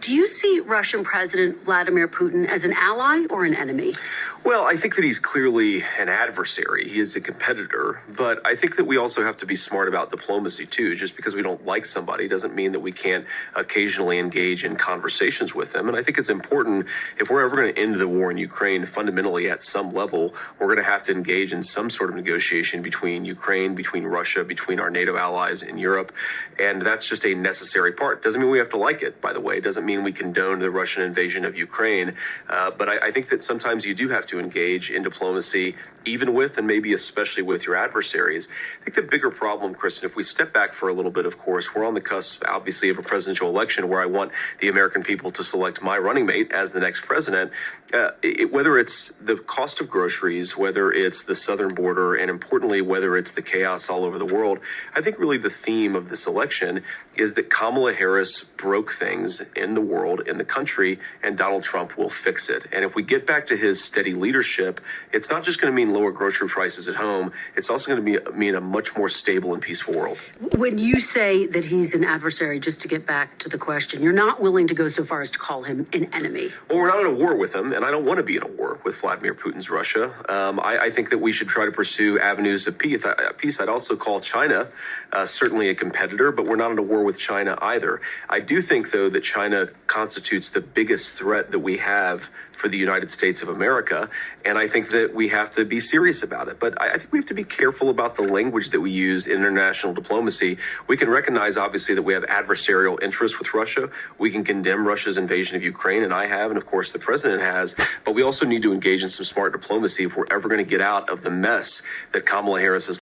Do you see Russian President Vladimir Putin as an ally or an enemy? Well, I think that he's clearly an adversary. He is a competitor, but I think that we also have to be smart about diplomacy too. Just because we don't like somebody doesn't mean that we can't occasionally engage in conversations with them. And I think it's important, if we're ever going to end the war in Ukraine, fundamentally at some level, we're going to have to engage in some sort of negotiation between Ukraine, between Russia, between our NATO allies in Europe. And that's just a necessary part. Doesn't mean we have to like it, by the way. Doesn't mean we condone the Russian invasion of Ukraine. But I think that sometimes you do have to engage in diplomacy, even with and maybe especially with your adversaries. I think the bigger problem, Kristen, if we step back for a little bit, of course, we're on the cusp, obviously, of a presidential election where I want the American people to select my running mate as the next president. Whether it's the cost of groceries, whether it's the southern border, and importantly, whether it's the chaos all over the world, I think really the theme of this election is that Kamala Harris broke things in the world, in the country, and Donald Trump will fix it. And if we get back to his steady leadership, it's not just going to mean lower grocery prices at home. It's also going to mean a much more stable and peaceful world. When you say that he's an adversary, just to get back to the question, you're not willing to go so far as to call him an enemy. Well, we're not in a war with him, and I don't want to be in a war with Vladimir Putin's Russia. I think that we should try to pursue avenues of peace. I'd also call China certainly a competitor, but we're not in a war with China either. I do think, though, that China constitutes the biggest threat that we have for the United States of America, and I think that we have to be serious about it. But I think we have to be careful about the language that we use in international diplomacy. We can recognize, obviously, that we have adversarial interests with Russia. We can condemn Russia's invasion of Ukraine, and I have, and of course the president has, but we also need to engage in some smart diplomacy if we're ever going to get out of the mess that Kamala Harris has